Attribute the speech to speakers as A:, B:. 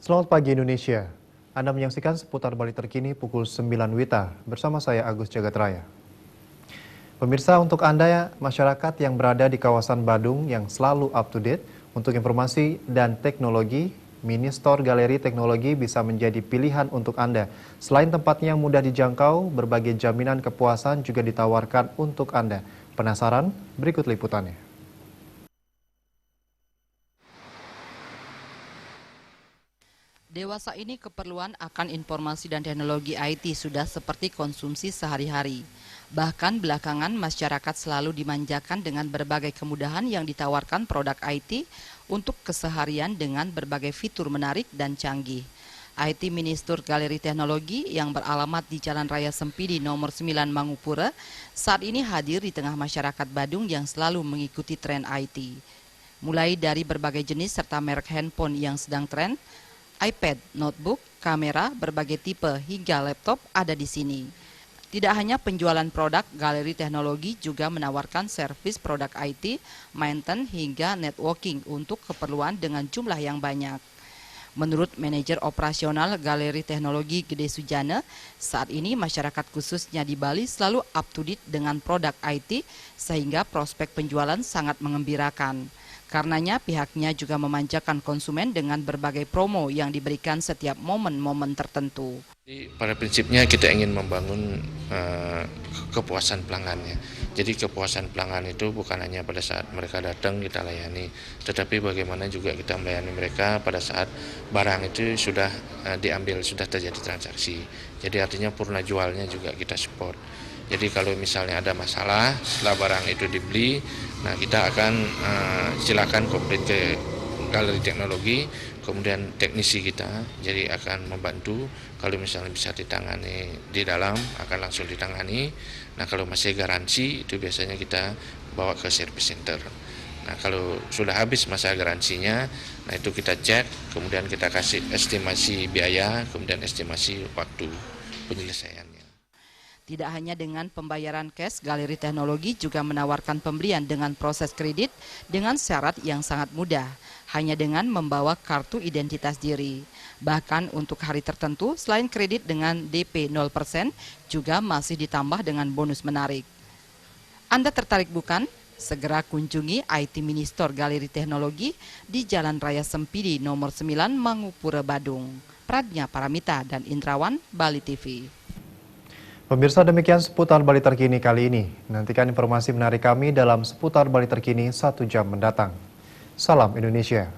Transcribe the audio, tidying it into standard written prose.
A: Selamat pagi Indonesia. Anda menyaksikan seputar Bali terkini pukul 9 WITA bersama saya Agus Jagatraya. Pemirsa, untuk Anda masyarakat yang berada di kawasan Badung yang selalu up to date, untuk informasi dan teknologi, Mini Store Galeri Teknologi bisa menjadi pilihan untuk Anda. Selain tempatnya yang mudah dijangkau, berbagai jaminan kepuasan juga ditawarkan untuk Anda. Penasaran? Berikut liputannya.
B: Dewasa ini keperluan akan informasi dan teknologi IT sudah seperti konsumsi sehari-hari. Bahkan belakangan masyarakat selalu dimanjakan dengan berbagai kemudahan yang ditawarkan produk IT untuk keseharian dengan berbagai fitur menarik dan canggih. IT Mini Store Galeri Teknologi yang beralamat di Jalan Raya Sempidi nomor 9 Mangupura saat ini hadir di tengah masyarakat Badung yang selalu mengikuti tren IT. Mulai dari berbagai jenis serta merek handphone yang sedang tren, iPad, notebook, kamera, berbagai tipe hingga laptop ada di sini. Tidak hanya penjualan produk, Galeri Teknologi juga menawarkan servis produk IT, maintenance hingga networking untuk keperluan dengan jumlah yang banyak. Menurut manajer operasional Galeri Teknologi Gede Sujana, saat ini masyarakat khususnya di Bali selalu up to date dengan produk IT sehingga prospek penjualan sangat mengembirakan. Karenanya pihaknya juga memanjakan konsumen dengan berbagai promo yang diberikan setiap momen-momen tertentu.
C: Pada prinsipnya kita ingin membangun kepuasan pelanggannya. Jadi kepuasan pelanggan itu bukan hanya pada saat mereka datang kita layani, tetapi bagaimana juga kita melayani mereka pada saat barang itu sudah diambil, sudah terjadi transaksi. Jadi artinya purna jualnya juga kita support. Jadi kalau misalnya ada masalah setelah barang itu dibeli, nah kita akan silakan komplit ke Galeri Teknologi, kemudian teknisi kita jadi akan membantu. Kalau misalnya bisa ditangani di dalam akan langsung ditangani. Nah kalau masih garansi itu biasanya kita bawa ke service center. Nah kalau sudah habis masa garansinya, nah itu kita cek, kemudian kita kasih estimasi biaya, kemudian estimasi waktu penyelesaiannya.
B: Tidak hanya dengan pembayaran cash, Galeri Teknologi juga menawarkan pembelian dengan proses kredit dengan syarat yang sangat mudah, hanya dengan membawa kartu identitas diri. Bahkan untuk hari tertentu, selain kredit dengan DP 0%, juga masih ditambah dengan bonus menarik. Anda tertarik bukan? Segera kunjungi IT Mini Store Galeri Teknologi di Jalan Raya Sempidi nomor 9 Mangupura, Badung. Pradnya Paramita dan Indrawan, Bali TV.
A: Pemirsa, demikian seputar Bali terkini kali ini. Nantikan informasi menarik kami dalam seputar Bali terkini 1 jam mendatang. Salam Indonesia.